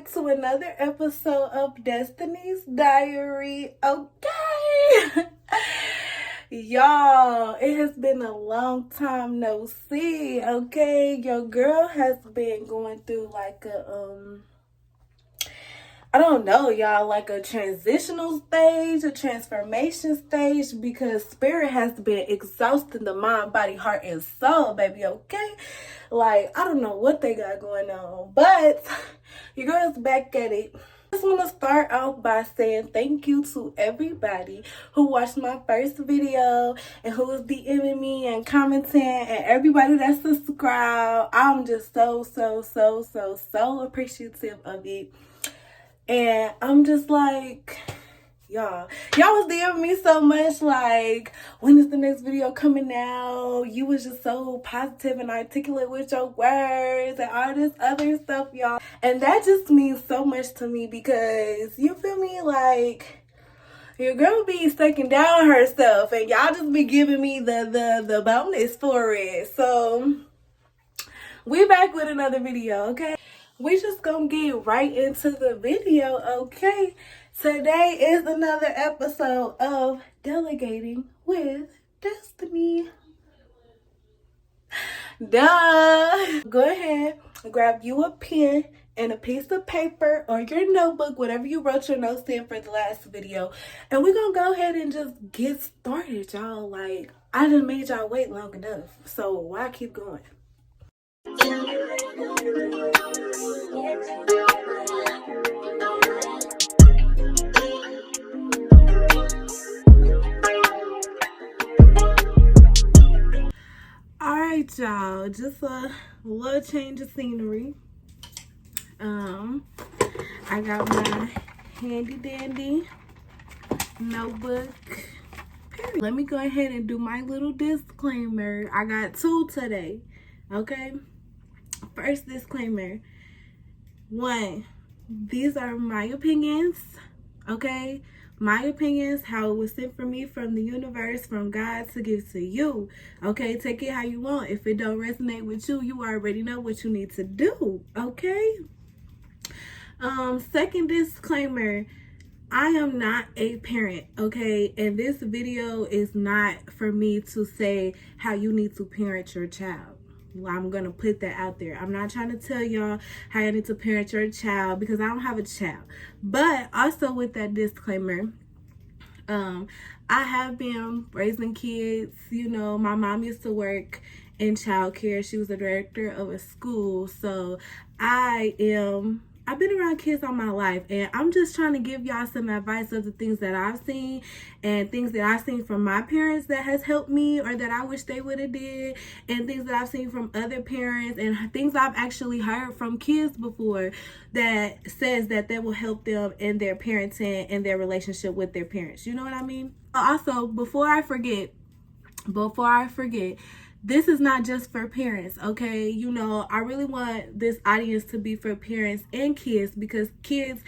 back to another episode of Destiny's Diary. Okay. Y'all, it has been a long time no see. Okay, your girl has been going through like a I don't know, y'all, like a transitional stage, a transformation stage, because spirit has been exhausting the mind, body, heart, and soul, baby, okay? Like, I don't know what they got going on, but your girl's back at it. I just want to start off by saying thank you to everybody who watched my first video and who was DMing me and commenting, and everybody that subscribed. I'm just so appreciative of it. And I'm just like, y'all was DMing me so much, like, when is the next video coming out? You was just so positive and articulate with your words and all this other stuff, y'all. And that just means so much to me because, you feel me, like, your girl be sticking down herself and y'all just be giving me the bonus for it. So, we back with another video, okay? We just gonna get right into the video, okay? Today is another episode of Delegating with Destiny. Duh! Go ahead, grab you a pen and a piece of paper or your notebook, whatever you wrote your notes in for the last video. And we're gonna go ahead and just get started, y'all. Like, I done made y'all wait long enough, so why keep going? Alright, y'all, just a little change of scenery. I got my handy dandy notebook. Let me go ahead and do my little disclaimer. I got two today, okay? First disclaimer. 1, these are my opinions, okay? My opinions, how it was sent for me from the universe, from God to give to you, okay? Take it how you want. If it don't resonate with you, you already know what you need to do, okay? Second disclaimer, I am not a parent, okay? And this video is not for me to say how you need to parent your child. Well, I'm gonna put that out there. I'm not trying to tell y'all how you need to parent your child because I don't have a child. But also with that disclaimer, I have been raising kids. You know, my mom used to work in childcare. She was the director of a school. So I've been around kids all my life, and I'm just trying to give y'all some advice of the things that I've seen and things that I've seen from my parents that has helped me or that I wish they would have did, and things that I've seen from other parents and things I've actually heard from kids before that says that will help them in their parenting and their relationship with their parents. You know what I mean? Also, before I forget, this is not just for parents, okay? You know, I really want this audience to be for parents and kids, because kids,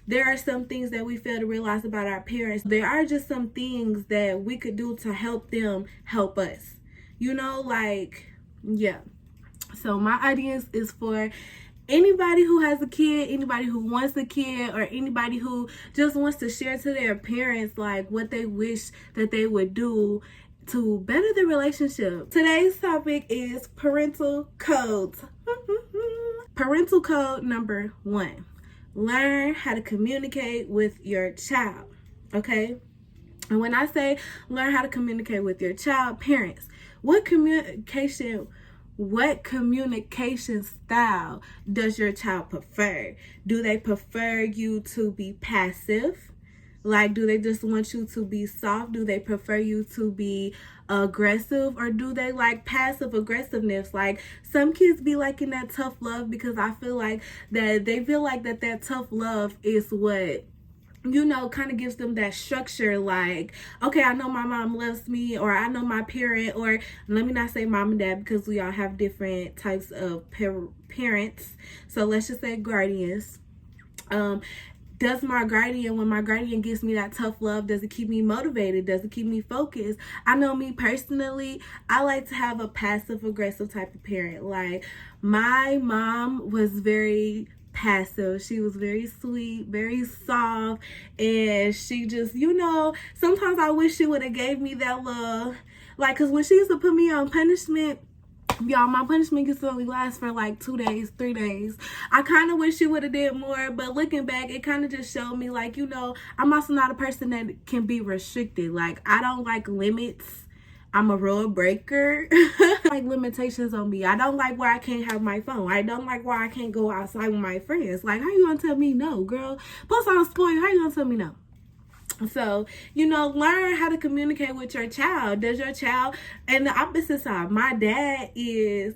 there are some things that we fail to realize about our parents. There are just some things that we could do to help them help us. You know, like, yeah. So my audience is for anybody who has a kid, anybody who wants a kid, or anybody who just wants to share to their parents, like, what they wish that they would do to better the relationship. Today's topic is parental codes. Parental code number 1. Learn how to communicate with your child, okay? And when I say learn how to communicate with your child, parents, what communication style does your child prefer? Do they prefer you to be passive? Like, do they just want you to be soft? Do they prefer you to be aggressive? Or do they like passive aggressiveness? Like, some kids be liking that tough love because I feel like that they feel like that tough love is what, you know, kind of gives them that structure. Like, okay, I know my mom loves me, or I know my parent, or let me not say mom and dad because we all have different types of parents. So let's just say guardians. Does my guardian, when my guardian gives me that tough love, does it keep me motivated? Does it keep me focused? I know me personally, I like to have a passive aggressive type of parent. Like, my mom was very passive. She was very sweet, very soft, and she just, sometimes I wish she would have gave me that love. Like, because when she used to put me on punishment, y'all, my punishment used to only last for like 2 days, 3 days. I kind of wish she would have did more, but looking back, it kind of just showed me, like, I'm also not a person that can be restricted. Like, I don't like limits. I'm a rule breaker. Like limitations on me. I don't like where I can't have my phone. I don't like where I can't go outside with my friends. Like, how you gonna tell me no, girl? Plus, I'm spoiled. How you gonna tell me no? So, learn how to communicate with your child. Does your child, and the opposite side, my dad is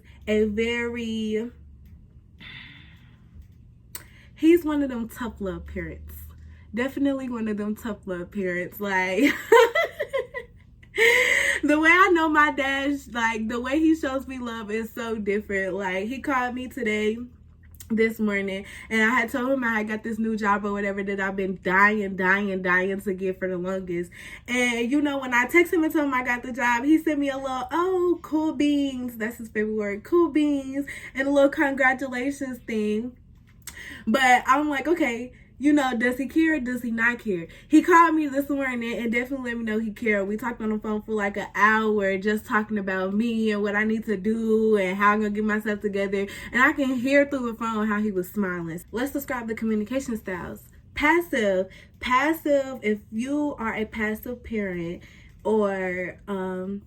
he's one of them tough love parents. Definitely one of them tough love parents. Like, the way I know my dad, like, the way he shows me love is so different. Like, he called me this morning, and I had told him I had got this new job or whatever that I've been dying to get for the longest. And when I texted him and told him I got the job, he sent me a little, oh, cool beans. That's his favorite word, cool beans, and a little congratulations thing. But I'm like, okay, does he care or does he not care? He called me this morning and definitely let me know he cared. We talked on the phone for like an hour just talking about me and what I need to do and how I'm going to get myself together. And I can hear through the phone how he was smiling. Let's describe the communication styles. Passive. If you are a passive parent or, and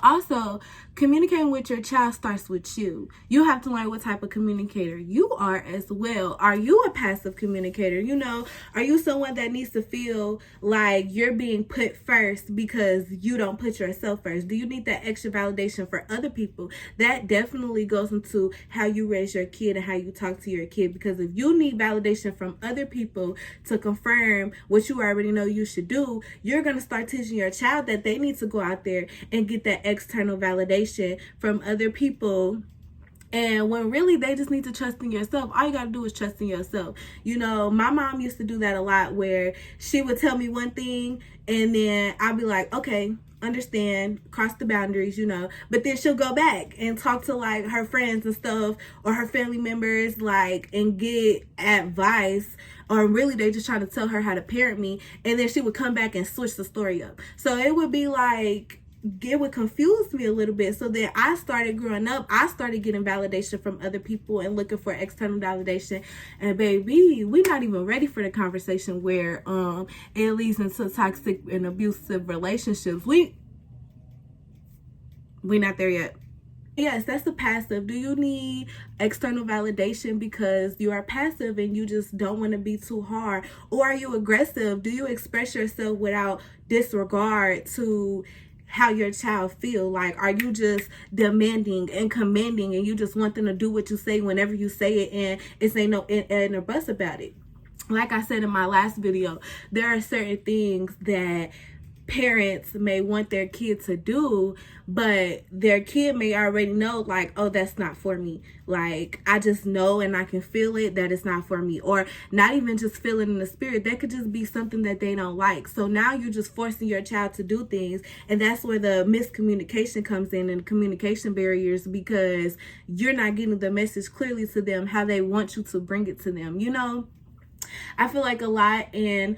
also communicating with your child starts with you. You have to learn what type of communicator you are as well. Are you a passive communicator? Are you someone that needs to feel like you're being put first because you don't put yourself first? Do you need that extra validation for other people? That definitely goes into how you raise your kid and how you talk to your kid, because if you need validation from other people to confirm what you already know you should do, you're going to start teaching your child that they need to go out there and get that external validation from other people, and when really they just need to trust in yourself. All you gotta do is trust in yourself. My mom used to do that a lot, where she would tell me one thing and then I'd be like, okay, understand, cross the boundaries, but then she'll go back and talk to like her friends and stuff or her family members, like, and get advice, or really they just trying to tell her how to parent me, and then she would come back and switch the story up. So it would be like, it would confuse me a little bit. So then I started growing up, I started getting validation from other people and looking for external validation. And baby, we're not even ready for the conversation where it leads into toxic and abusive relationships. We're not there yet. Yes, that's the passive. Do you need external validation because you are passive and you just don't want to be too hard? Or are you aggressive? Do you express yourself without disregard to how your child feel? Like, are you just demanding and commanding and you just want them to do what you say whenever you say it, and it's ain't no and or bust about it? Like I said in my last video, there are certain things that parents may want their kid to do, but their kid may already know, like, oh, that's not for me. Like, I just know and I can feel it that it's not for me. Or not even just feel it in the spirit. That could just be something that they don't like. So now you're just forcing your child to do things, and that's where the miscommunication comes in and communication barriers, because you're not getting the message clearly to them how they want you to bring it to them. I feel like a lot, and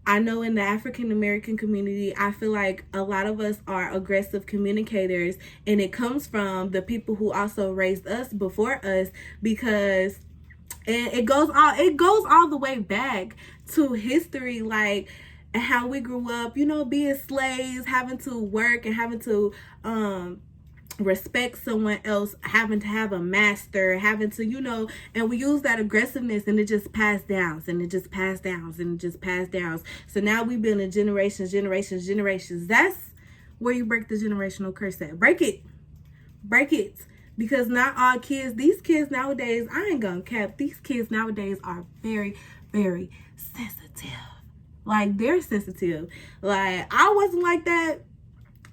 I know in the African American community, I feel like a lot of us are aggressive communicators, and it comes from the people who also raised us before us, because it goes all the way back to history, like how we grew up, being slaves, having to work and having to respect someone else, having to have a master, having to, and we use that aggressiveness, and it just passed down, and it just passed down, and it just passed down. So now we've been in generations. That's where you break the generational curse at. Break it. Because not all kids, these kids nowadays, I ain't gonna cap, these kids nowadays are very, very sensitive. Like, they're sensitive. Like, I wasn't like that.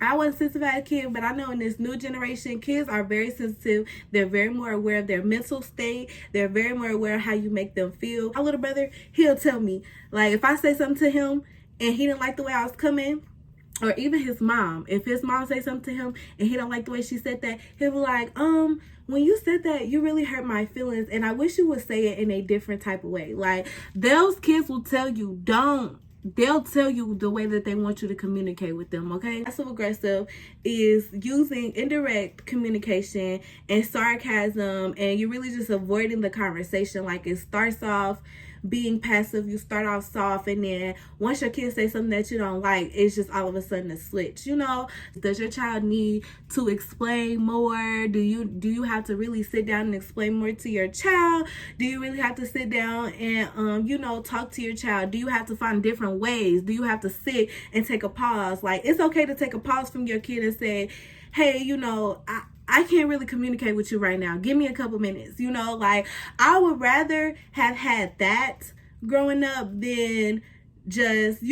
I wasn't sensitive as a kid, but I know in this new generation, kids are very sensitive. They're very more aware of their mental state. They're very more aware of how you make them feel. My little brother, he'll tell me, like, if I say something to him and he didn't like the way I was coming, or even his mom. If his mom say something to him and he don't like the way she said that, he'll be like, when you said that, you really hurt my feelings, and I wish you would say it in a different type of way. Like, those kids will tell you, they'll tell you the way that they want you to communicate with them, okay? Passive aggressive is using indirect communication and sarcasm, and you're really just avoiding the conversation. Like, it starts off being passive, you start off soft, and then once your kids say something that you don't like, it's just all of a sudden a switch. You know, does your child need to explain more? Do you have to really sit down and explain more to your child? Do you really have to sit down and talk to your child? Do you have to find different ways? Do you have to sit and take a pause? Like, it's okay to take a pause from your kid and say, hey, I can't really communicate with you right now. Give me a couple minutes. Like, I would rather have had that growing up than just,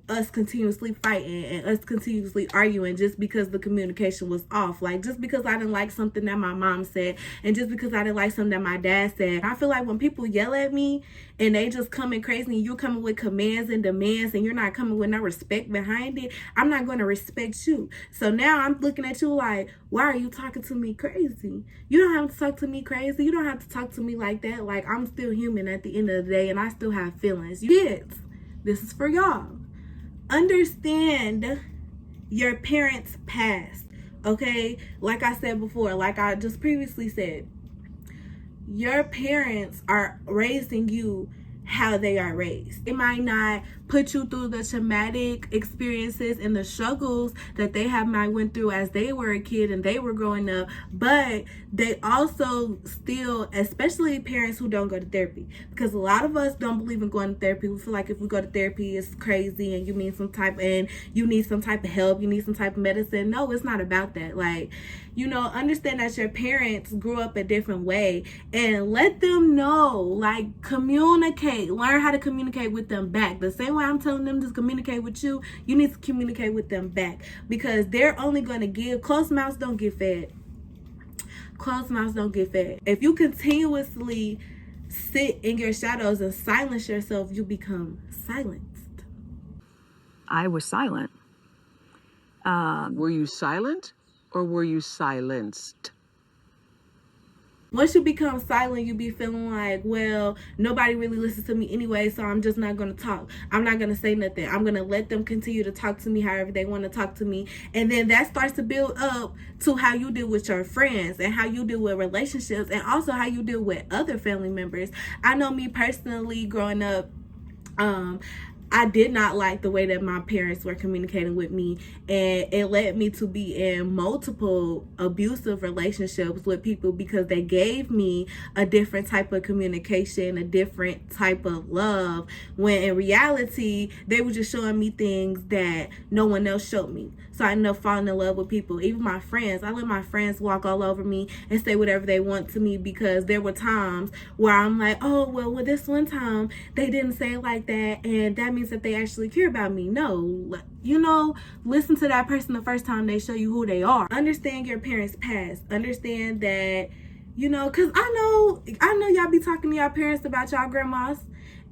us continuously fighting and us continuously arguing just because the communication was off. Like, just because I didn't like something that my mom said, and just because I didn't like something that my dad said. I feel like when people yell at me and they just coming crazy and you're coming with commands and demands and you're not coming with no respect behind it, I'm not going to respect you. So now I'm looking at you like, why are you talking to me crazy? You don't have to talk to me crazy. You don't have to talk to me like that. Like, I'm still human at the end of the day, and I still have feelings. Kids, this is for y'all. Understand your parents' past, okay? Like I said before, like I just previously said, your parents are raising you how they are raised. It might not put you through the traumatic experiences and the struggles that they might went through as they were a kid and they were growing up, but they also still, especially parents who don't go to therapy, because a lot of us don't believe in going to therapy. We feel like if we go to therapy, it's crazy and you need some type of help, you need some type of medicine. No, it's not about that. Like, understand that your parents grew up a different way, and let them know, like, communicate, learn how to communicate with them back. The same way I'm telling them to communicate with you, you need to communicate with them back, because they're only going to give. Closed mouths don't get fed. Closed mouths don't get fed. If you continuously sit in your shadows and silence yourself, you become silenced. I was silent. Were you silent or were you silenced? Once you become silent, you be feeling like, well, nobody really listens to me anyway, so I'm just not going to talk. I'm not going to say nothing. I'm going to let them continue to talk to me however they want to talk to me. And then that starts to build up to how you deal with your friends and how you deal with relationships, and also how you deal with other family members. I know me personally, growing up, I did not like the way that my parents were communicating with me, and it led me to be in multiple abusive relationships with people because they gave me a different type of communication, a different type of love, when in reality they were just showing me things that no one else showed me. So I ended up falling in love with people. Even my friends, I let my friends walk all over me and say whatever they want to me, because there were times where I'm like, oh, well, this one time they didn't say it like that, and that means that they actually care about me. No, listen to that person the first time they show you who they are. Understand your parents' past. Understand that, because I know y'all be talking to y'all parents about y'all grandmas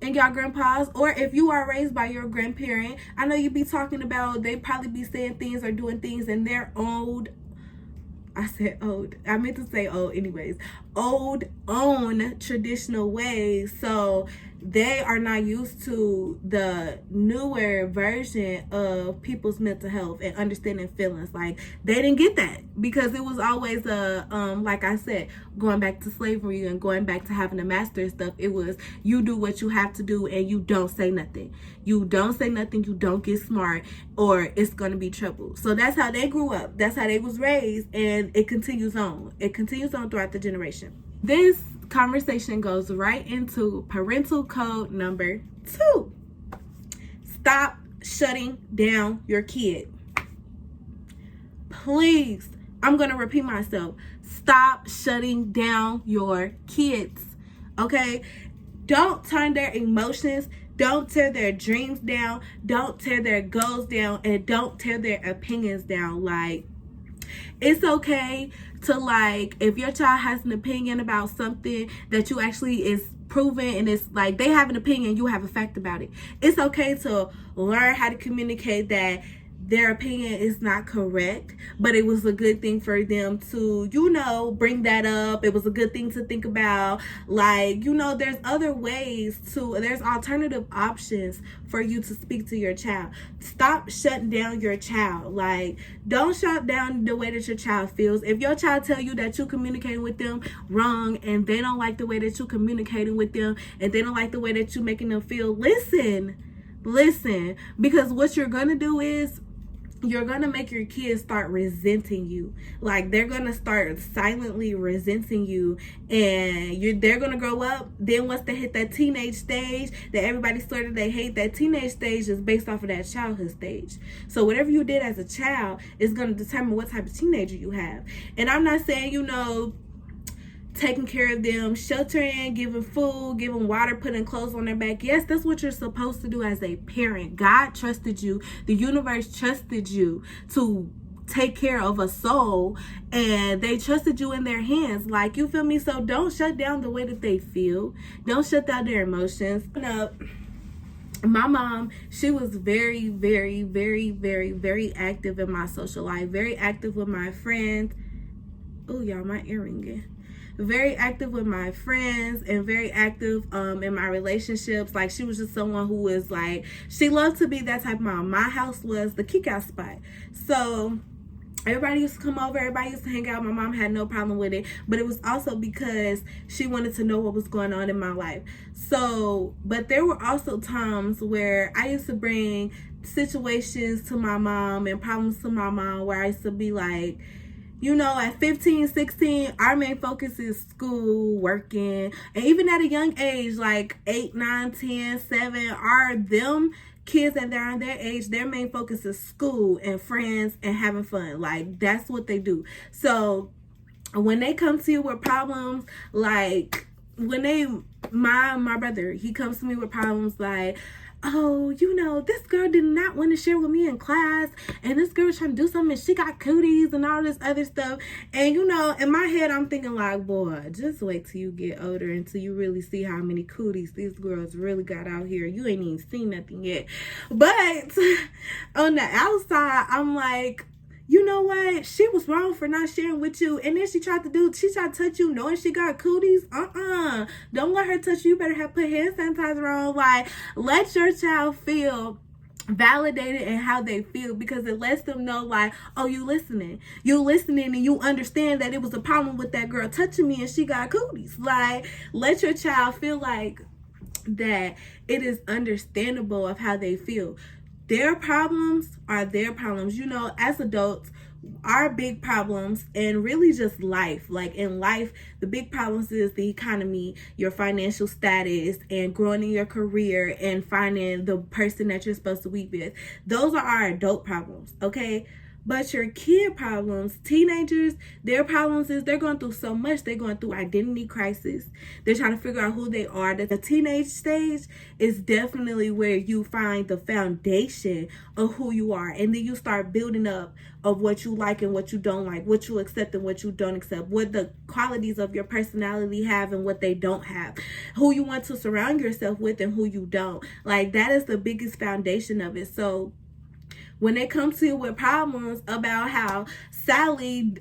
and y'all grandpas, or if you are raised by your grandparent, I know you be talking about, they probably be saying things or doing things in their old, I said old, I meant to say old anyways, own traditional ways. So they are not used to the newer version of people's mental health and understanding feelings. Like, they didn't get that because it was always like I said, going back to slavery and going back to having a master and stuff. It was, you do what you have to do and you don't say nothing. You don't say nothing, you don't get smart, or it's gonna be trouble. So that's how they grew up. That's how they was raised, and it continues on. It continues on throughout the generation. This conversation goes right into parental code number 2. Stop shutting down your kid. Please, I'm going to repeat myself. Stop shutting down your kids. Okay? Don't turn their emotions, don't tear their dreams down, don't tear their goals down, and don't tear their opinions down. Like, it's okay to, like, if your child has an opinion about something that you actually is proven, and it's like they have an opinion, you have a fact about it. It's okay to learn how to communicate that their opinion is not correct, but it was a good thing for them to, bring that up. It was a good thing to think about. Like, there's other ways there's alternative options for you to speak to your child. Stop shutting down your child. Like, don't shut down the way that your child feels. If your child tell you that you're communicating with them wrong, and they don't like the way that you're communicating with them, and they don't like the way that you're making them feel, listen, because what you're gonna do is you're gonna make your kids start resenting you. Like, they're gonna start silently resenting you, and they're gonna grow up. Then once they hit that teenage stage that everybody sort of they hate, that teenage stage is based off of that childhood stage. So whatever you did as a child is gonna determine what type of teenager you have. And I'm not saying, taking care of them, sheltering, giving food, giving water, putting clothes on their back. Yes, that's what you're supposed to do as a parent. God trusted you. The universe trusted you to take care of a soul, and they trusted you in their hands. Like, you feel me? So don't shut down the way that they feel. Don't shut down their emotions. My mom, she was very, very, very, very, very active in my social life. Very active with my friends. Oh, y'all, my earring. Very active with my friends, and very active in my relationships. Like, she was just someone who was like, she loved to be that type of mom. My house was the kick out spot. So everybody used to come over, everybody used to hang out. My mom had no problem with it, but it was also because she wanted to know what was going on in my life. So, but there were also times where I used to bring situations to my mom and problems to my mom where I used to be like, at 15, 16, our main focus is school, working, and even at a young age, like 8, 9, 10, 7, are them kids that they're on their age, their main focus is school and friends and having fun. Like, that's what they do. So when they come to you with problems, like my brother, he comes to me with problems like, oh, this girl did not want to share with me in class, and this girl was trying to do something, and she got cooties and all this other stuff. And in my head, I'm thinking like, boy, just wait till you get older until you really see how many cooties these girls really got out here. You ain't even seen nothing yet. But on the outside, I'm like, you know what? She was wrong for not sharing with you. And then she tried to touch you knowing she got cooties. Don't let her touch you. You better have put hand sanitizer on. Like, let your child feel validated in how they feel, because it lets them know, like, oh, you listening, and you understand that it was a problem with that girl touching me and she got cooties. Like, let your child feel like that it is understandable of how they feel. Their problems are their problems. As adults, our big problems, and really just life, like in life, the big problems is the economy, your financial status, and growing in your career, and finding the person that you're supposed to be with. Those are our adult problems, okay? But your kid problems, teenagers, their problems is they're going through so much. They're going through identity crisis. They're trying to figure out who they are. The teenage stage is definitely where you find the foundation of who you are. And then you start building up of what you like and what you don't like, what you accept and what you don't accept, what the qualities of your personality have and what they don't have, who you want to surround yourself with and who you don't. Like, that is the biggest foundation of it. So when they come to you with problems about how Sally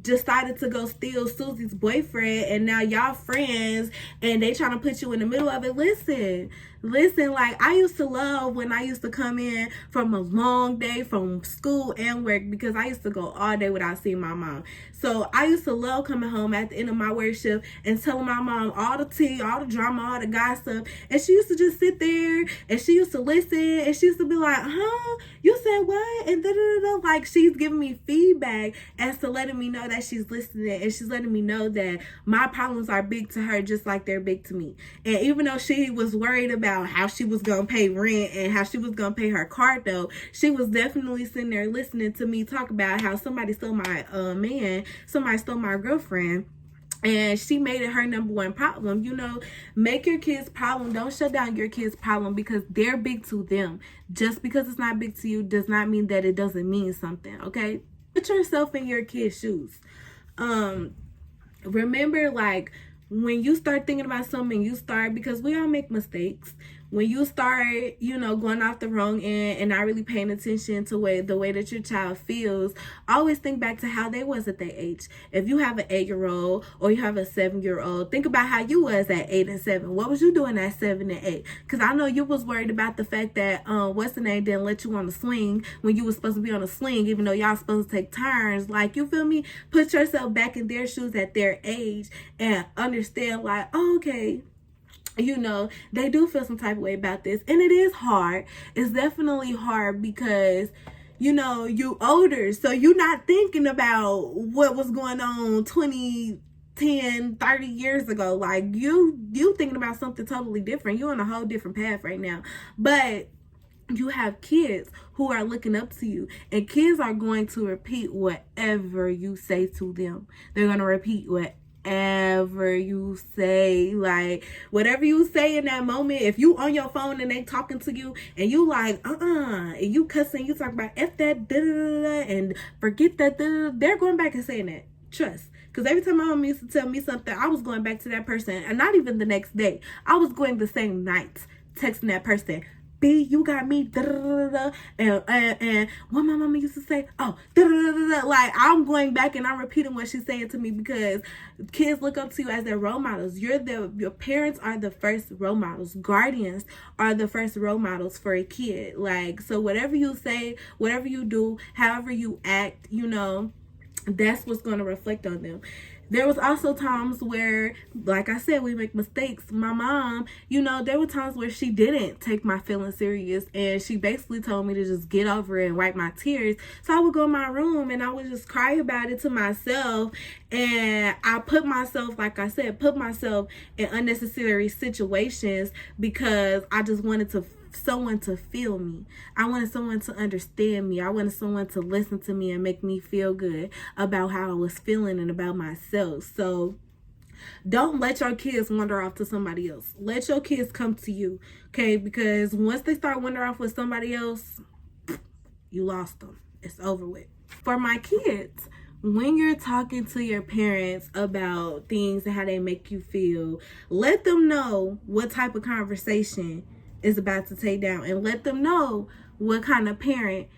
decided to go steal Susie's boyfriend, and now y'all friends, and they trying to put you in the middle of it, listen, like, I used to love when I used to come in from a long day from school and work, because I used to go all day without seeing my mom. So I used to love coming home at the end of my work shift and telling my mom all the tea, all the drama, all the gossip. And she used to just sit there and she used to listen, and she used to be like, huh? You said what? And da-da-da-da. Like, she's giving me feedback as to letting me know that she's listening, and she's letting me know that my problems are big to her just like they're big to me. And even though she was worried about how she was going to pay rent and how she was going to pay her car note, she was definitely sitting there listening to me talk about how somebody stole my man, somebody stole my girlfriend. And she made it her number one problem. Make your kids' problem. Don't shut down your kids' problem because they're big to them. Just because it's not big to you does not mean that it doesn't mean something, okay? Put yourself in your kids' shoes. Remember, like, when you start thinking about something, because we all make mistakes. when you start, going off the wrong end and not really paying attention to the way that your child feels, always think back to how they was at that age. If you have an 8-year-old or you have a 7-year-old, think about how you was at 8 and 7. What was you doing at 7 and 8? Because I know you was worried about the fact that what's the name didn't let you on the swing when you was supposed to be on a swing, even though y'all supposed to take turns. Like, you feel me? Put yourself back in their shoes at their age and understand, like, oh, okay, they do feel some type of way about this. And it is hard. It's definitely hard because, you older. So you're not thinking about what was going on 20, 10, 30 years ago. Like, you thinking about something totally different. You're on a whole different path right now. But you have kids who are looking up to you, and kids are going to repeat whatever you say to them. They're going to repeat whatever you say. Like, whatever you say in that moment, if you on your phone and they talking to you and you like, and you cussing, you talk about F that, and forget that, they're going back and saying that. Trust. Because every time my mom used to tell me something, I was going back to that person, and not even the next day. I was going the same night, texting that person. B, you got me, and what my mama used to say, like, I'm going back and I'm repeating what she's saying to me, because kids look up to you as their role models. Your parents are the first role models. Guardians are the first role models for a kid. Like, so whatever you say, whatever you do, however you act, that's what's going to reflect on them. There was also times where, like I said, we make mistakes. My mom, there were times where she didn't take my feelings serious, and she basically told me to just get over it and wipe my tears. So I would go in my room and I would just cry about it to myself, and I put myself, like I said, in unnecessary situations because I just wanted someone to feel me. I wanted someone to understand me. I wanted someone to listen to me and make me feel good about how I was feeling and about myself. So don't let your kids wander off to somebody else. Let your kids come to you, okay? Because once they start wandering off with somebody else, you lost them. It's over with. For my kids, when you're talking to your parents about things and how they make you feel, let them know what type of conversation is about to take down, and let them know what kind of parent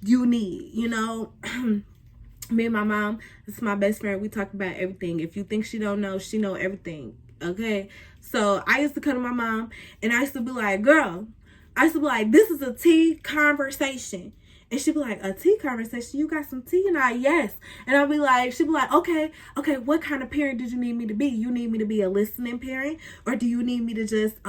you need. Me and my mom, this is my best friend, we talk about everything. If you think she don't know, she know everything, okay? So I used to come to my mom and I used to be like, girl, this is a tea conversation. And she'd be like, a tea conversation? You got some tea? And yes. And I'd be like, she'd be like, okay, what kind of parent did you need me to be? You need me to be a listening parent? Or do you need me to just,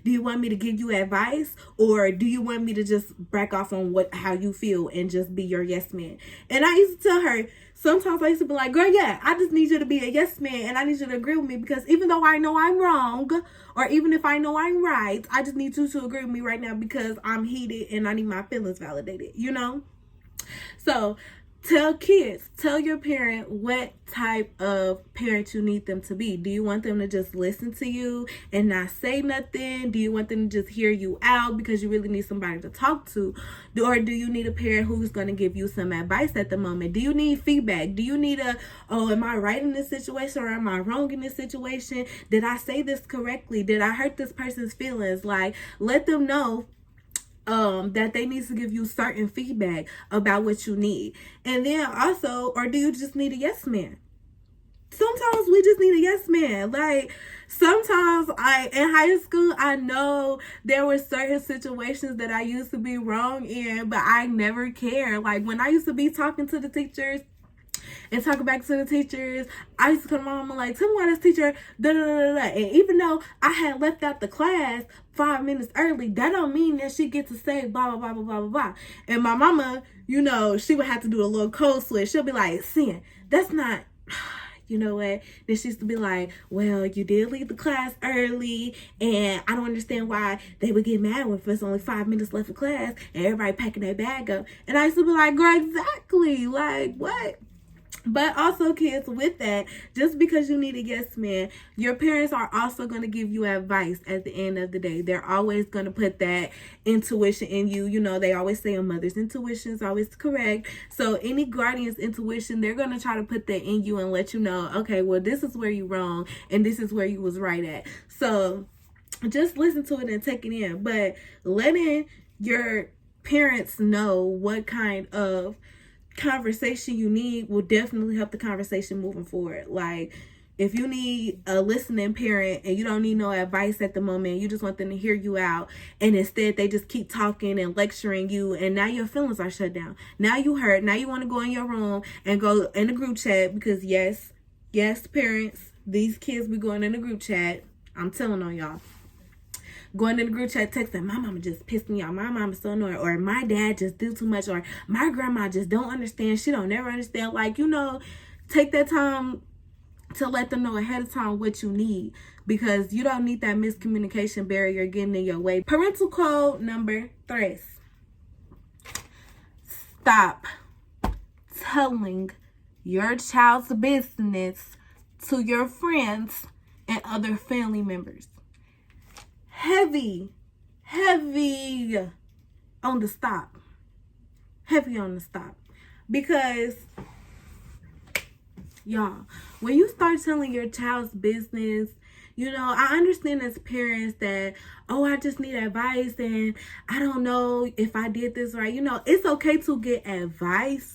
do you want me to give you advice, or do you want me to just back off on how you feel and just be your yes man? And I used to tell her, sometimes I used to be like, girl, yeah, I just need you to be a yes man, and I need you to agree with me, because even though I know I'm wrong, or even if I know I'm right, I just need you to agree with me right now because I'm heated and I need my feelings validated, So tell your parent what type of parent you need them to be. Do you want them to just listen to you and not say nothing? Do you want them to just hear you out because you really need somebody to talk to? Or do you need a parent who's going to give you some advice at the moment? Do you need feedback? Do you need am I right in this situation, or am I wrong in this situation? Did I say this correctly? Did I hurt this person's feelings? Like, let them know that they need to give you certain feedback about what you need. And then also, or do you just need a yes man? Sometimes we just need a yes man. Like, sometimes in high school, I know there were certain situations that I used to be wrong in, but I never cared. Like, when I used to be talking to the teachers and talking back to the teachers, I used to come to my mama like, tell me why this teacher, And even though I had left out the class 5 minutes early, that don't mean that she gets to say blah, blah, blah, blah, blah, blah, blah. And my mama, she would have to do a little code switch. She'll be like, Sin, that's not... You know what? Then she used to be like, well, you did leave the class early, and I don't understand why they would get mad when there's only 5 minutes left of class and everybody packing their bag up. And I used to be like, girl, exactly. Like, what? But also, kids, with that, just because you need a yes man, your parents are also going to give you advice at the end of the day. They're always going to put that intuition in you. They always say a mother's intuition is always correct. So any guardian's intuition, they're going to try to put that in you and let you know, okay, well, this is where you're wrong and this is where you was right at. So just listen to it and take it in. But letting your parents know what kind of conversation you need will definitely help the conversation moving forward. Like, if you need a listening parent and you don't need no advice at the moment, you just want them to hear you out, and instead they just keep talking and lecturing you, and now your feelings are shut down. Now you hurt. Now you want to go in your room and go in a group chat, because yes, parents, these kids be going in a group chat. I'm telling on y'all. Going in the group chat texting, my mama just pissed me off, my mama's so annoying, or my dad just do too much, or my grandma just don't understand, she don't never understand. Like, take that time to let them know ahead of time what you need, because you don't need that miscommunication barrier getting in your way. Parental code number 3. Stop telling your child's business to your friends and other family members. Heavy on the stop. Heavy on the stop. Because, y'all, when you start telling your child's business, I understand as parents that, I just need advice and I don't know if I did this right. It's okay to get advice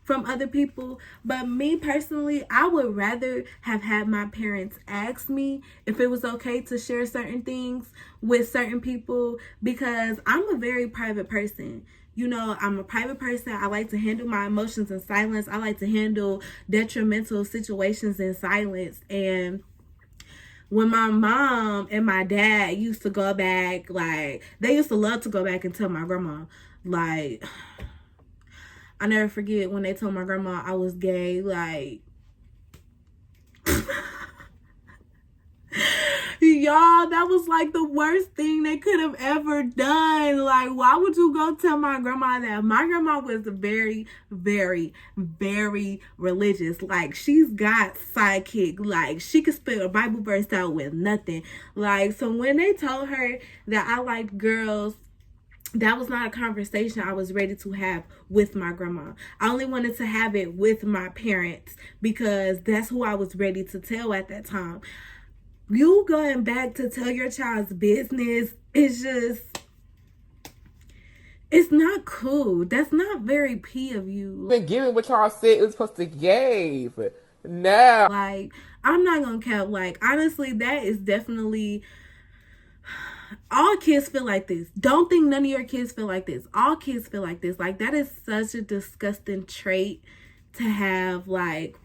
from other people, but me personally, I would rather have had my parents ask me if it was okay to share certain things with certain people, because I'm a very private person. I'm a private person. I like to handle my emotions in silence. I like to handle detrimental situations in silence. And when my mom and my dad used to go back, like, they used to love to go back and tell my grandma, like, I never forget when they told my grandma I was gay, like, y'all, that was like the worst thing they could have ever done. Like, why would you go tell my grandma that? My grandma was very, very, very religious. Like, she's got sidekick. Like, she could spit a Bible verse out with nothing. Like, so when they told her that I liked girls, that was not a conversation I was ready to have with my grandma. I only wanted to have it with my parents, because that's who I was ready to tell at that time. You going back to tell your child's business it's not cool. That's not very P of you. Been giving what y'all said it was supposed to give. No. Like, I'm not gonna cap. Like, honestly, that is definitely... all kids feel like this. Don't think none of your kids feel like this. All kids feel like this. Like, that is such a disgusting trait to have. Like,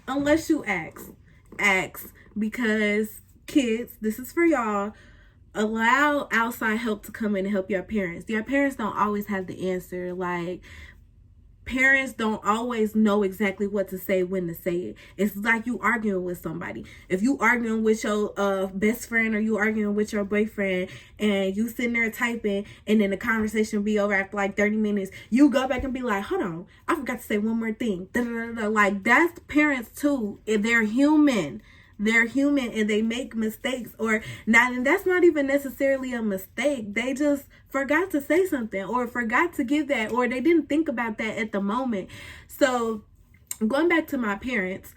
unless you ask, because kids, this is for y'all, allow outside help to come in and help your parents. Your parents don't always have the answer. Like, parents don't always know exactly what to say when to say it. It's like you arguing with somebody. If you arguing with your best friend, or you arguing with your boyfriend, and you sitting there typing, and then the conversation be over after like 30 minutes, you go back and be like, hold on, I forgot to say one more thing. Like, that's parents too. They're human. They're human and they make mistakes, or not, and that's not even necessarily a mistake. They just forgot to say something, or forgot to give that, or they didn't think about that at the moment. So, going back to my parents,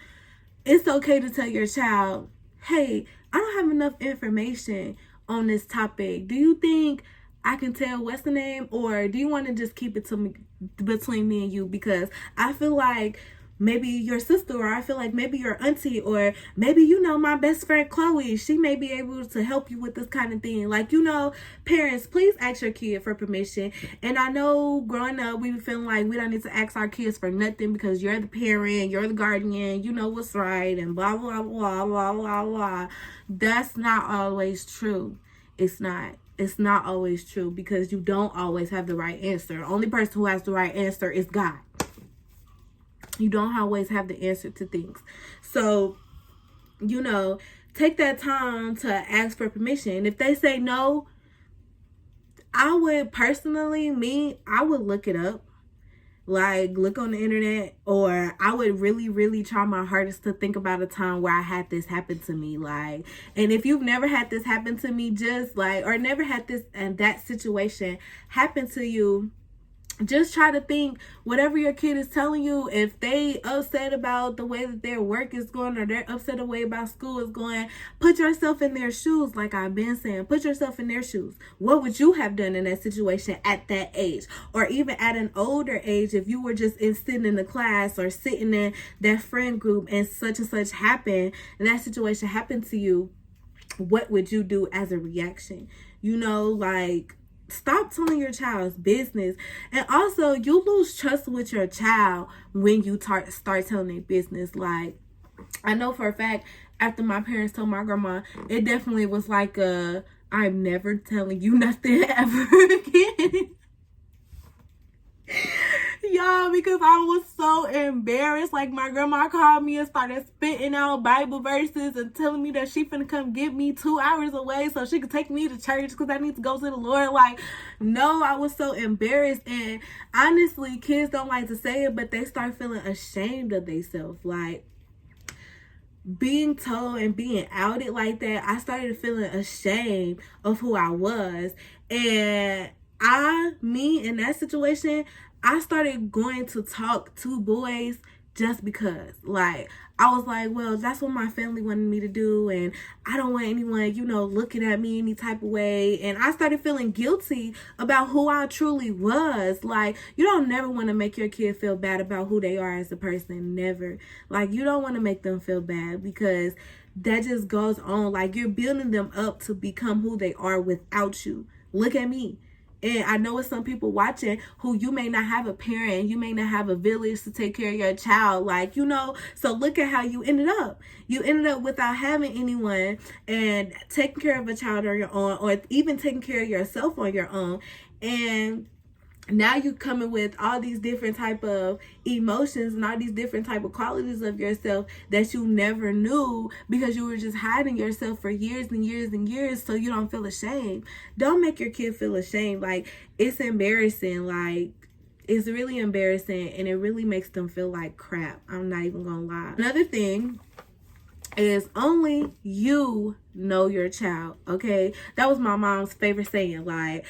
it's okay to tell your child, hey, I don't have enough information on this topic. Do you think I can tell what's the name, or do you want to just keep it to me, between me and you? Because I feel like maybe your sister, or I feel like maybe your auntie, or maybe, my best friend Chloe, she may be able to help you with this kind of thing. Like, parents, please ask your kid for permission. And I know growing up, we were feeling like we don't need to ask our kids for nothing, because you're the parent, you're the guardian, you know what's right, and blah, blah, blah, blah, blah, blah. That's not always true. It's not always true, because you don't always have the right answer. The only person who has the right answer is God. You don't always have the answer to things. So, take that time to ask for permission. If they say no, I would personally, I would look it up. Like, look on the internet, or I would really, really try my hardest to think about a time where I had this happen to me. Like, and if you've never had this happen to me, just like, or never had this and that situation happen to you, just try to think whatever your kid is telling you, if they upset about the way that their work is going or they're upset the way about school is going, put yourself in their shoes. Like I've been saying, put yourself in their shoes. What would you have done in that situation at that age, or even at an older age, if you were just sitting in the class or sitting in that friend group and such happened and that situation happened to you? What would you do as a reaction? Like, stop telling your child's business. And also, you lose trust with your child when you start telling their business. Like, I know for a fact, after my parents told my grandma, it definitely was like I'm never telling you nothing ever again. Y'all, because I was so embarrassed. Like, my grandma called me and started spitting out Bible verses and telling me that she finna come get me 2 hours away so she could take me to church because I need to go to the Lord. Like, no, I was so embarrassed. And honestly, kids don't like to say it, but they start feeling ashamed of themselves. Like, being told and being outed like that, I started feeling ashamed of who I was. And in that situation, I started going to talk to boys just because. Like, I was like, well, that's what my family wanted me to do, and I don't want anyone, looking at me any type of way. And I started feeling guilty about who I truly was. Like, you don't never want to make your kid feel bad about who they are as a person. Never. Like, you don't want to make them feel bad, because that just goes on. Like, you're building them up to become who they are without you. Look at me. And I know it's some people watching who you may not have a parent, you may not have a village to take care of your child, so look at how you ended up. You ended up without having anyone and taking care of a child on your own, or even taking care of yourself on your own. And now you coming with all these different type of emotions and all these different type of qualities of yourself that you never knew, because you were just hiding yourself for years and years and years, so you don't feel ashamed. Don't make your kid feel ashamed. Like, it's embarrassing. Like, it's really embarrassing, and it really makes them feel like crap. I'm not even gonna lie. Another thing is, only you know your child, okay? That was my mom's favorite saying. Like,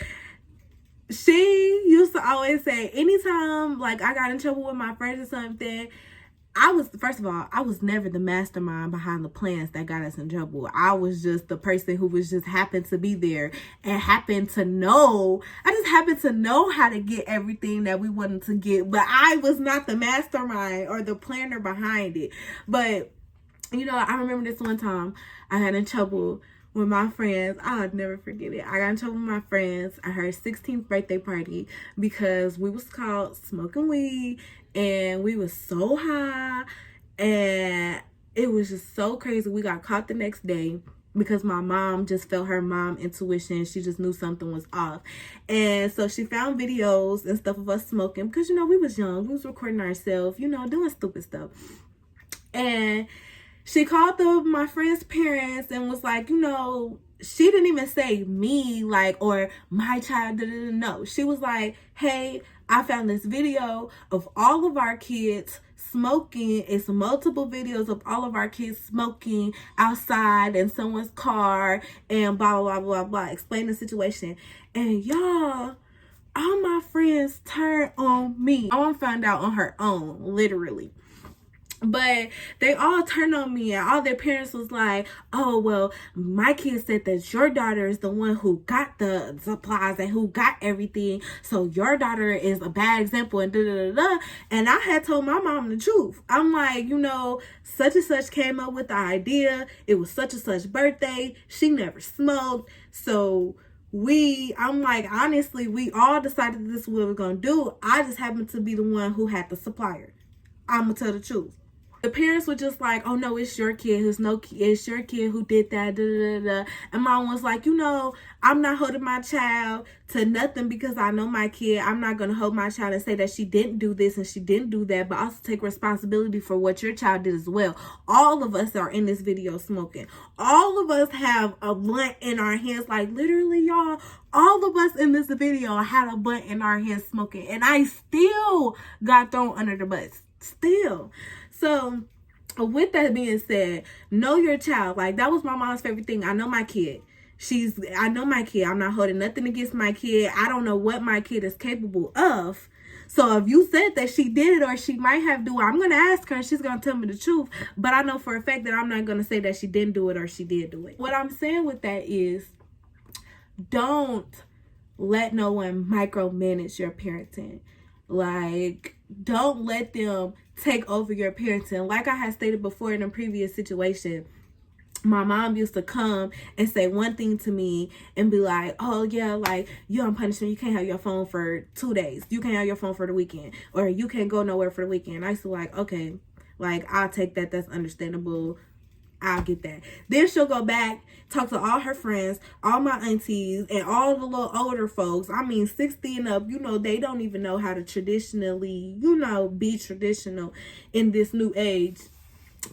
she used to always say, anytime like I got in trouble with my friends or something, first of all, I was never the mastermind behind the plans that got us in trouble. I was just the person who was just happened to be there and happened to know. I just happened to know how to get everything that we wanted to get, but I was not the mastermind or the planner behind it. But I remember this one time I got in trouble with my friends. I'll never forget it. I got in trouble with my friends at her 16th birthday party because we was caught smoking weed, and we was so high, and it was just so crazy. We got caught the next day because my mom just felt her mom intuition. She just knew something was off. And so she found videos and stuff of us smoking, because we was young. We was recording ourselves, doing stupid stuff. And she called my friend's parents and was like, she didn't even say me, like, or my child, didn't know. She was like, hey, I found this video of all of our kids smoking. It's multiple videos of all of our kids smoking outside in someone's car and blah, blah, blah, blah, blah. Explain the situation. And y'all, all my friends turned on me. My mom found out on her own, literally. But they all turned on me, and all their parents was like, oh, well, my kid said that your daughter is the one who got the supplies and who got everything, so your daughter is a bad example, and da-da-da-da. And I had told my mom the truth. I'm like, such and such came up with the idea. It was such and such birthday. She never smoked. So I'm like, honestly, we all decided this is what we're going to do. I just happened to be the one who had the supplier. I'm going to tell the truth. The parents were just like, oh no, it's your kid. It's your kid who did that. Da, da, da, da. And mom was like, I'm not holding my child to nothing because I know my kid. I'm not going to hold my child and say that she didn't do this and she didn't do that, but also take responsibility for what your child did as well. All of us are in this video smoking. All of us have a blunt in our hands. Like, literally, y'all, all of us in this video had a blunt in our hands smoking. And I still got thrown under the bus. Still. So, with that being said, know your child. Like, that was my mom's favorite thing. I know my kid. I know my kid. I'm not holding nothing against my kid. I don't know what my kid is capable of, So if you said that she did it or she might have do it, I'm going to ask her and she's going to tell me the truth. But I know for a fact that I'm not going to say that she didn't do it or she did do it. What I'm saying with that is, don't let no one micromanage your parenting. Like, don't let them take over your parenting. Like I had stated before in a previous situation, my mom used to come and say one thing to me and be like, oh yeah, like, you're on punishment, you can't have your phone for 2 days, you can't have your phone for the weekend, or you can't go nowhere for the weekend. I used to like, okay, like, I'll take that, that's understandable, I'll get that. Then she'll go back, talk to all her friends, all my aunties, and all the little older folks. I mean, 60 and up, you know, they don't even know how to traditionally, you know, be traditional in this new age.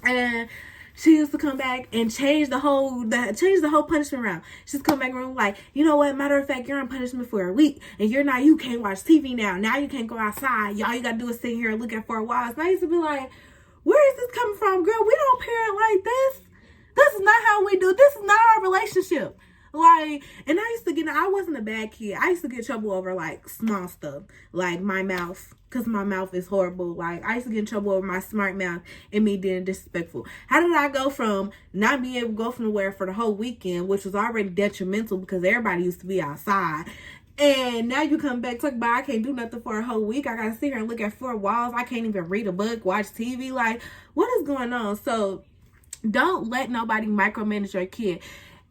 And she used to come back and change the whole punishment around. She's come back and like, you know what? Matter of fact, you're on punishment for a week, and you can't watch TV now. Now you can't go outside. All you gotta do is sit here and look at 4 walls. And I used to be like, where is this coming from, girl? We don't parent like this. This is not how we do. This is not our relationship. Like, and I wasn't a bad kid. I used to get in trouble over like small stuff, like my mouth, because my mouth is horrible. Like, I used to get in trouble over my smart mouth and me being disrespectful. How did I go from not being able to go from nowhere for the whole weekend, which was already detrimental because everybody used to be outside, and now you come back talking about I can't do nothing for a whole week. I gotta sit here and look at 4 walls. I can't even read a book, watch TV. Like, what is going on? So don't let nobody micromanage your kid.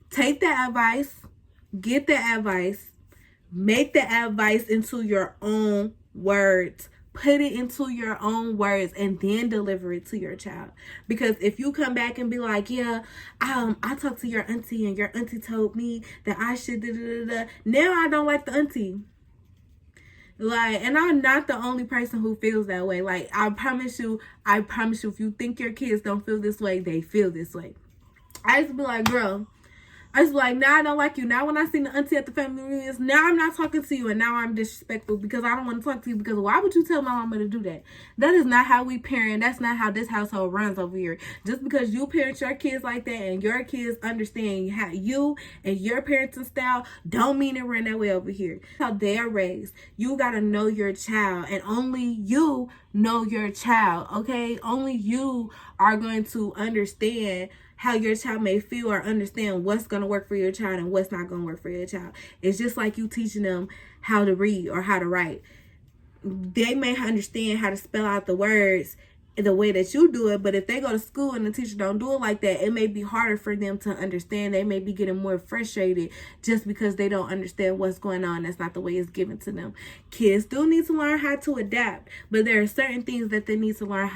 Take that advice, get that advice, make the advice into your own words. Put it into your own words and then deliver it to your child. Because if you come back and be like, yeah, I talked to your auntie and your auntie told me that I should da-da-da-da. Now I don't like the auntie. Like, and I'm not the only person who feels that way. Like, I promise you, if you think your kids don't feel this way, they feel this way. I used to be like, girl, I was like, now I don't like you. Now when I seen the auntie at the family reunions, now I'm not talking to you, and now I'm disrespectful because I don't want to talk to you, because why would you tell my mama to do that? That is not how we parent. That's not how this household runs over here. Just because you parent your kids like that and your kids understand how you and your parenting style, don't mean it run that way over here. How they are raised. You got to know your child, and only you know your child, okay? Only you are going to understand how your child may feel or understand what's going to work for your child and what's not going to work for your child. It's just like you teaching them how to read or how to write. They may understand how to spell out the words the way that you do it, but if they go to school and the teacher don't do it like that, it may be harder for them to understand. They may be getting more frustrated just because they don't understand what's going on. That's not the way it's given to them. Kids do need to learn how to adapt, but there are certain things that they need to learn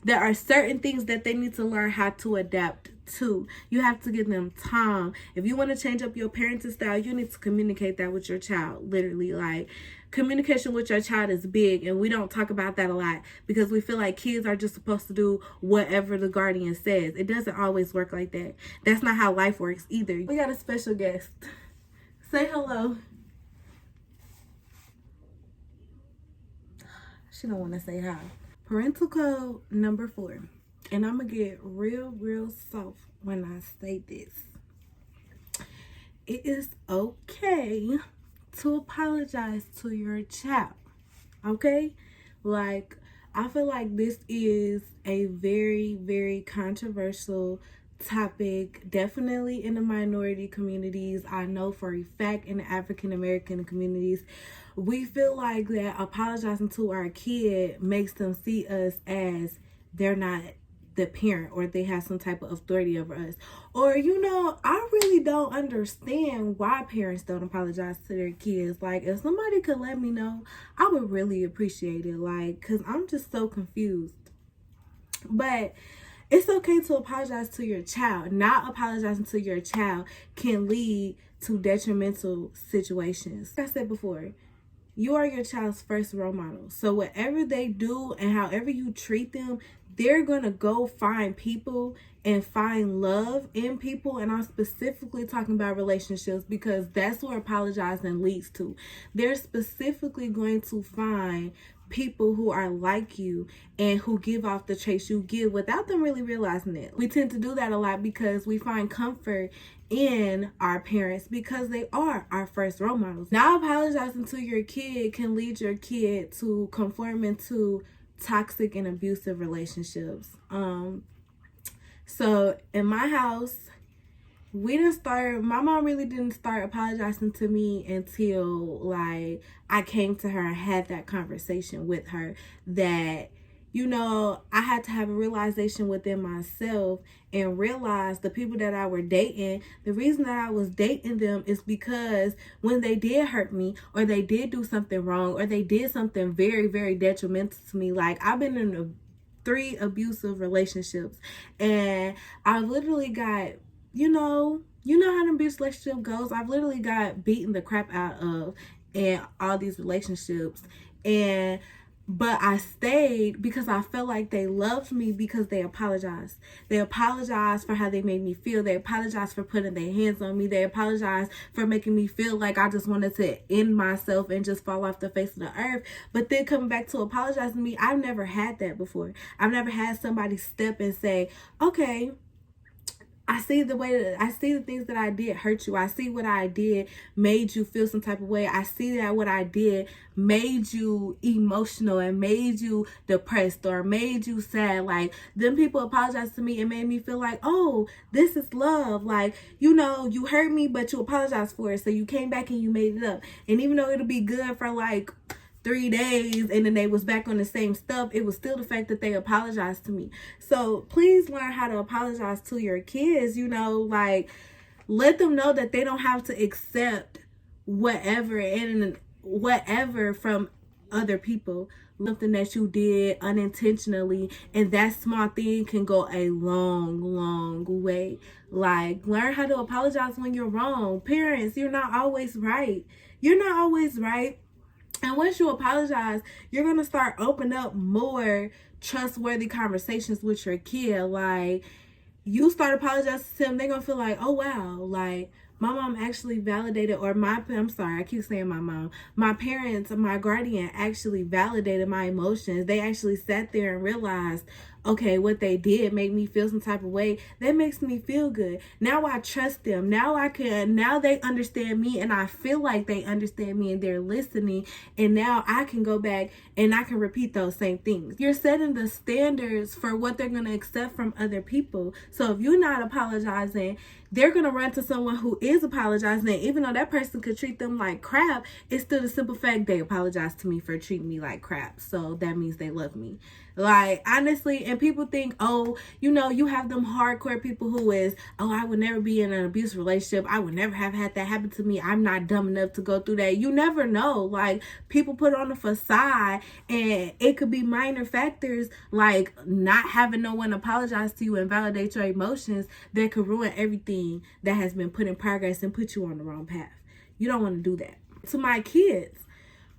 there are certain things that they need to learn how to adapt to. You have to give them time. If you want to change up your parenting style, you need to communicate that with your child. Literally, like, communication with your child is big, and we don't talk about that a lot because we feel like kids are just supposed to do whatever the guardian says. It doesn't always work like that. That's not how life works either. We got a special guest. Say hello. She don't want to say hi. Parental code number 4. And I'm going to get real soft when I say this. It is okay to apologize to your child, okay? Like, I feel like this is a very controversial topic, definitely in the minority communities. I know for a fact in the African American communities, we feel like that apologizing to our kid makes them see us as they're not the parent, or they have some type of authority over us. Or, you know, I really don't understand why parents don't apologize to their kids. Like, if somebody could let me know, I would really appreciate it. Like, because I'm just so confused. But it's okay to apologize to your child. Not apologizing to your child can lead to detrimental situations. Like I said before, you are your child's first role model. So whatever they do and however you treat them, they're gonna go find people and find love in people. And I'm specifically talking about relationships because that's where apologizing leads to. They're specifically going to find people who are like you and who give off the traits you give without them really realizing it. We tend to do that a lot because we find comfort in our parents because they are our first role models. Now, apologizing to your kid can lead your kid to conform into toxic and abusive relationships. So in my house, my mom really didn't start apologizing to me until like I came to her and had that conversation with her that, I had to have a realization within myself and realize the people that I were dating, the reason that I was dating them is because when they did hurt me or they did do something wrong or they did something very, very detrimental to me. Like I've been in 3 abusive relationships and I literally got, you know how an abusive relationship goes. I've literally got beaten the crap out of in all these relationships. But I stayed because I felt like they loved me because they apologized. They apologized for how they made me feel. They apologized for putting their hands on me. They apologized for making me feel like I just wanted to end myself and just fall off the face of the earth. But then coming back to apologizing to me, I've never had that before. I've never had somebody step and say, okay, I see the things that I did hurt you. I see what I did made you feel some type of way. I see that what I did made you emotional and made you depressed or made you sad. Like, them people apologized to me and made me feel like, oh, this is love. Like, you hurt me, but you apologized for it. So you came back and you made it up. And even though it'll be good for like 3 days and then they was back on the same stuff, it was still the fact that they apologized to me. So please learn how to apologize to your kids, like let them know that they don't have to accept whatever from other people. Something that you did unintentionally, and that small thing can go a long, long way. Like, learn how to apologize when you're wrong. Parents, you're not always right. And once you apologize, you're going to start opening up more trustworthy conversations with your kid. Like, you start apologizing to them, they're going to feel like, oh, wow, like, my mom actually validated, I keep saying my mom. My parents, my guardian actually validated my emotions. They actually sat there and realized, okay, what they did made me feel some type of way. That makes me feel good. Now I trust them. Now they understand me and I feel like they understand me and they're listening. And now I can go back and I can repeat those same things. You're setting the standards for what they're going to accept from other people. So if you're not apologizing, they're going to run to someone who is apologizing. And even though that person could treat them like crap, it's still the simple fact they apologized to me for treating me like crap. So that means they love me. Like, honestly, and people think, oh, you have them hardcore people who is, oh, I would never be in an abusive relationship. I would never have had that happen to me. I'm not dumb enough to go through that. You never know. Like, people put on a facade and it could be minor factors like not having no one apologize to you and validate your emotions that could ruin everything that has been put in progress and put you on the wrong path. You don't want to do that. To my kids,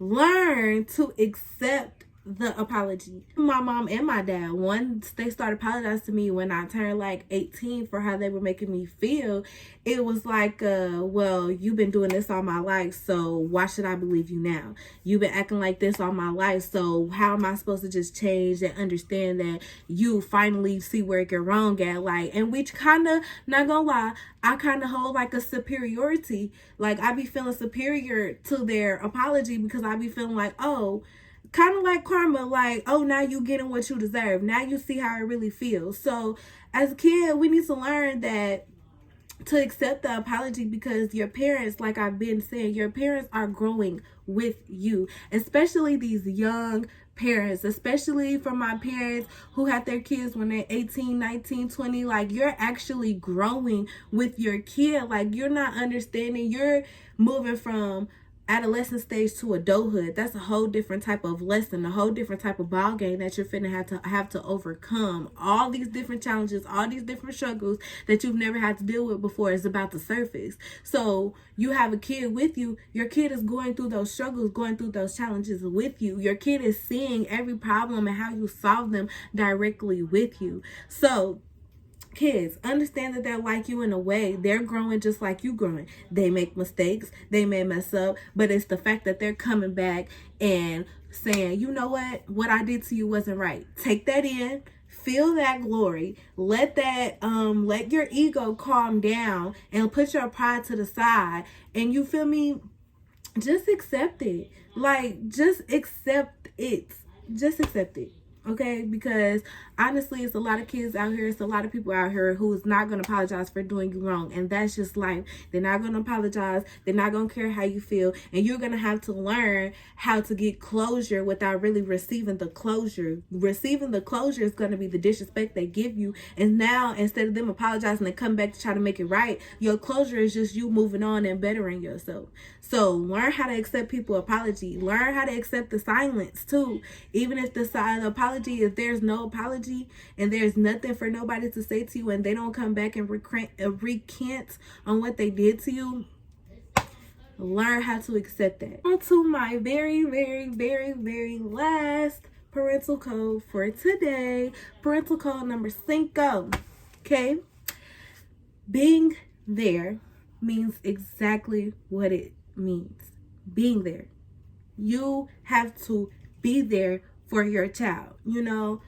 learn to accept the apology. My mom and my dad, once they started apologizing to me when I turned like 18 for how they were making me feel, it was like, well, you've been doing this all my life, so why should I believe you now? You've been acting like this all my life, so how am I supposed to just change and understand that you finally see where you're wrong at? Like, and we kind of, not gonna lie, I kind of hold like a superiority. Like, I be feeling superior to their apology because I be feeling like, oh, kind of like karma, like, oh, now you getting what you deserve. Now you see how it really feels. So as a kid, we need to learn that to accept the apology because your parents, like I've been saying, your parents are growing with you, especially these young parents, especially for my parents who had their kids when they're 18, 19, 20. Like, you're actually growing with your kid. Like, you're not understanding. You're moving from adolescent stage to adulthood, that's a whole different type of lesson, a whole different type of ball game that you're finna have to overcome. All these different challenges, all these different struggles that you've never had to deal with before is about to surface. So you have a kid with you. Your kid is going through those struggles, going through those challenges with you. Your kid is seeing every problem and how you solve them directly with you. So kids, understand that they're like you in a way. They're growing just like you growing. They make mistakes. They may mess up. But it's the fact that they're coming back and saying, you know what I did to you wasn't right. Take that in. Feel that glory. Let that let your ego calm down and put your pride to the side. And you feel me? Just accept it. Like, just accept it. Just accept it. Okay, because honestly, it's a lot of kids out here, it's a lot of people out here who is not going to apologize for doing you wrong, and that's just life. They're not going to apologize. They're not going to care how you feel, and you're going to have to learn how to get closure without really receiving the closure. Receiving the closure is going to be the disrespect they give you, and now instead of them apologizing and come back to try to make it right, your closure is just you moving on and bettering yourself. So learn how to accept people's apology. Learn how to accept the silence too. Even if the apology, if there's no apology and there's nothing for nobody to say to you and they don't come back and recant on what they did to you, learn how to accept that. On to my very, very, very, very last parental code for today. Parental code number 5. Okay? Being there means exactly what it means. Being there. You have to be there for your child. You know,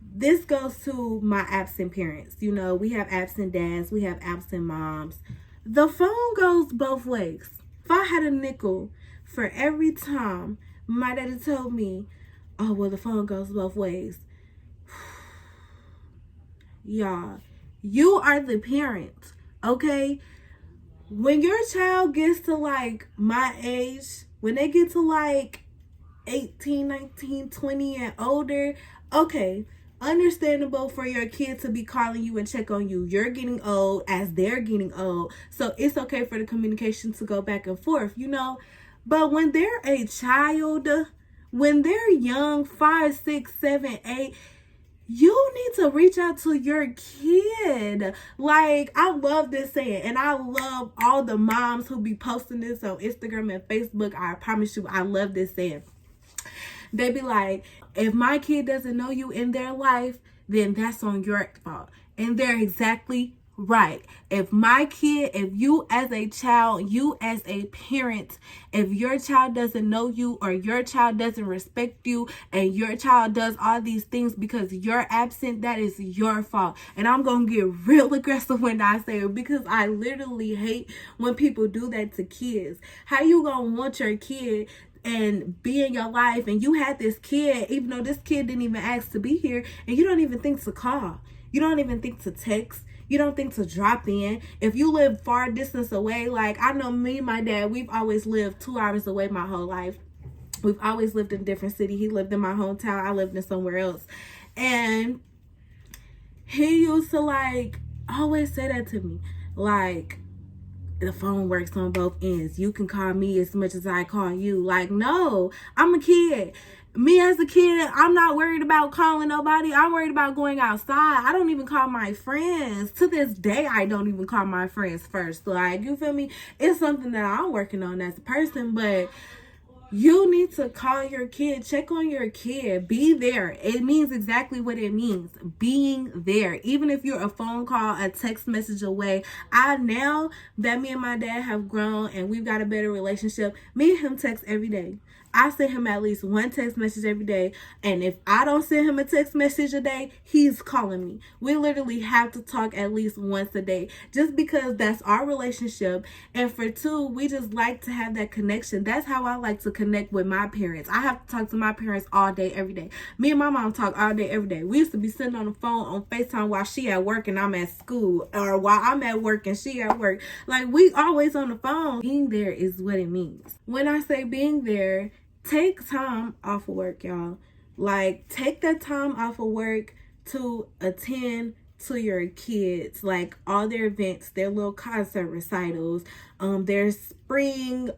this goes to my absent parents. You know, we have absent dads, we have absent moms. The phone goes both ways. If I had a nickel for every time my daddy told me, oh, well, the phone goes both ways. Y'all, you are the parent, okay? When your child gets to like my age, when they get to like 18, 19, 20 and older, okay, understandable for your kid to be calling you and check on you. You're getting old as they're getting old. So it's okay for the communication to go back and forth, you know. But when they're a child, when they're young, 5, 6, 7, 8, you need to reach out to your kid. Like, I love this saying, and I love all the moms who be posting this on Instagram and Facebook. I promise you, I love this saying. They be like, if my kid doesn't know you in their life, then that's on your fault. And they're exactly right. If my kid, if you as a child, you as a parent, if your child doesn't know you or your child doesn't respect you and your child does all these things because you're absent, that is your fault. And I'm going to get real aggressive when I say it because I literally hate when people do that to kids. How you going to want your kid and be in your life and you had this kid, even though this kid didn't even ask to be here, and you don't even think to call. You don't even think to text. You don't think to drop in. If you live far distance away, like I know me and my dad, we've always lived 2 hours away my whole life. We've always lived in a different city. He lived in my hometown. I lived in somewhere else. And he used to like always say that to me. Like, the phone works on both ends. You can call me as much as I call you. Like, no, I'm a kid. Me as a kid, I'm not worried about calling nobody. I'm worried about going outside. I don't even call my friends. To this day, I don't even call my friends first. Like, you feel me? It's something that I'm working on as a person, but you need to call your kid, check on your kid, be there. It means exactly what it means, being there. Even if you're a phone call, a text message away. Now that me and my dad have grown and we've got a better relationship, me and him text every day. I send him at least one text message every day. And if I don't send him a text message a day, he's calling me. We literally have to talk at least once a day just because that's our relationship. And for 2, we just like to have that connection. That's how I like to connect with my parents. I have to talk to my parents all day, every day. Me and my mom talk all day, every day. We used to be sitting on the phone on FaceTime while she at work and I'm at school, or while I'm at work and she at work. Like, we always on the phone. Being there is what it means. When I say being there, take time off of work, y'all. Like, take that time off of work to attend to your kids, like all their events, their little concert recitals, their spring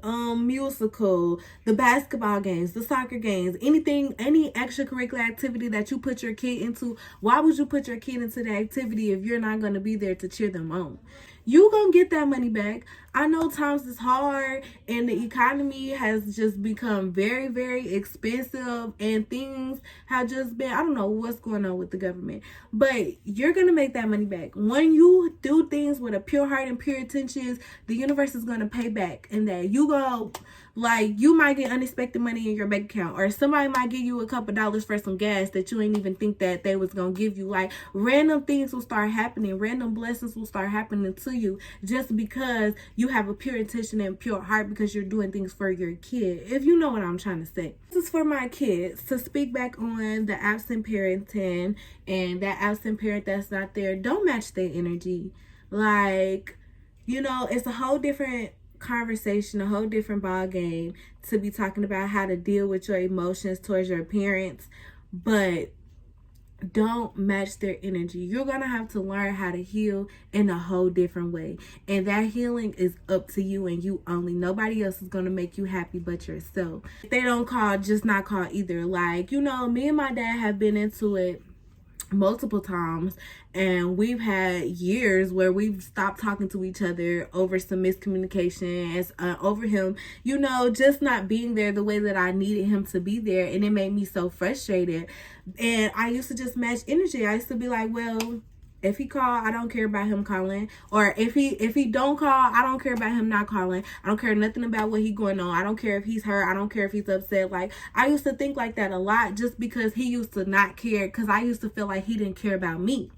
musical, the basketball games, the soccer games, anything, any extracurricular activity that you put your kid into. Why would you put your kid into the activity if you're not going to be there to cheer them on? You gonna get that money back. I know times is hard and the economy has just become very, very expensive, and things have just been, I don't know what's going on with the government, but you're gonna make that money back. When you do things with a pure heart and pure intentions, the universe is gonna pay back, and that you go, like, you might get unexpected money in your bank account, or somebody might give you a couple dollars for some gas that you ain't even think that they was gonna give you. Like, random things will start happening, random blessings will start happening to you, just because you have a pure intention and pure heart, because you're doing things for your kid, if you know what I'm trying to say. This is for my kids, to speak back on the absent parenting and that absent parent that's not there. Don't match their energy. Like, you know, it's a whole different conversation, a whole different ball game to be talking about how to deal with your emotions towards your parents, but don't match their energy. You're gonna have to learn how to heal in a whole different way, and that healing is up to you and you only. Nobody else is gonna make you happy but yourself. If they don't call, just not call either. Like, you know, me and my dad have been into it multiple times, and we've had years where we've stopped talking to each other over some miscommunication, over him, you know, just not being there the way that I needed him to be there, and it made me so frustrated. And I used to just match energy. I used to be like, well, if he call, I don't care about him calling. Or if he don't call, I don't care about him not calling. I don't care nothing about what he going on. I don't care if he's hurt. I don't care if he's upset. Like, I used to think like that a lot, just because he used to not care, because I used to feel like he didn't care about me.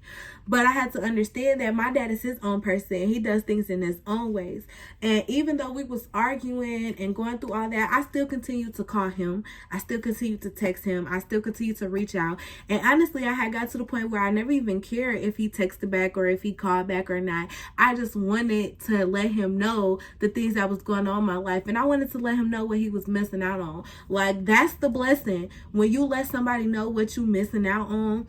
But I had to understand that my dad is his own person. He does things in his own ways. And even though we was arguing and going through all that, I still continued to call him. I still continued to text him. I still continued to reach out. And honestly, I had got to the point where I never even cared if he texted back or if he called back or not. I just wanted to let him know the things that was going on in my life. And I wanted to let him know what he was missing out on. Like, that's the blessing. When you let somebody know what you missing out on,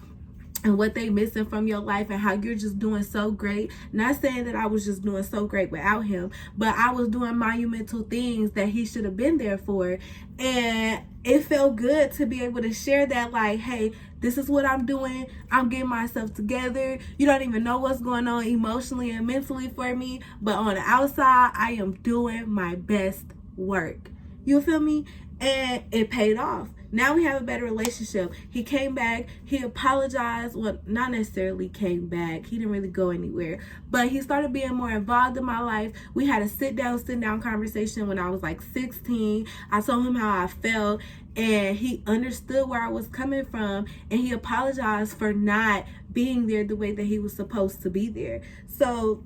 and what they missing from your life, and how you're just doing so great. Not saying that I was just doing so great without him, but I was doing monumental things that he should have been there for. And it felt good to be able to share that, like, hey, this is what I'm doing. I'm getting myself together. You don't even know what's going on emotionally and mentally for me, but on the outside, I am doing my best work. You feel me? And it paid off. Now we have a better relationship. He came back. He apologized. Well, not necessarily came back. He didn't really go anywhere. But he started being more involved in my life. We had a sit down conversation when I was like 16. I told him how I felt, and he understood where I was coming from, and he apologized for not being there the way that he was supposed to be there. So,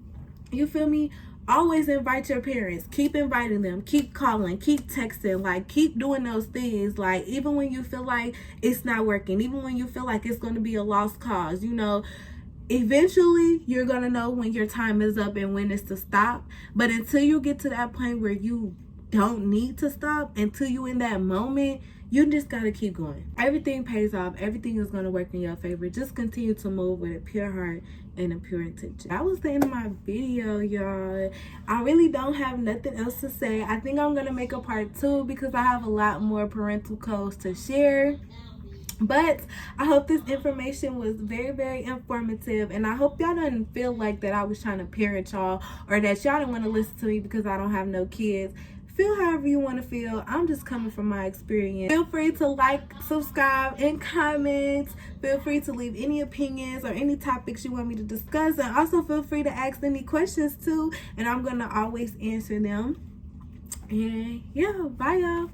you feel me? Always invite your parents. Keep inviting them. Keep calling. Keep texting. Like, keep doing those things. Like, even when you feel like it's not working. Even when you feel like it's going to be a lost cause. You know, eventually you're going to know when your time is up and when it's to stop. But until you get to that point where you don't need to stop, until you in that moment, you just got to keep going. Everything pays off. Everything is going to work in your favor. Just continue to move with a pure heart and a pure intention. That was the end of my video, y'all. I really don't have nothing else to say. I think I'm going to make a part 2 because I have a lot more parental codes to share. But I hope this information was very, very informative, and I hope y'all didn't feel like that I was trying to parent y'all, or that y'all didn't want to listen to me because I don't have no kids. Feel however you want to feel. I'm just coming from my experience. Feel free to like, subscribe, and comment. Feel free to leave any opinions or any topics you want me to discuss, and also feel free to ask any questions too, and I'm going to always answer them. And yeah, bye y'all.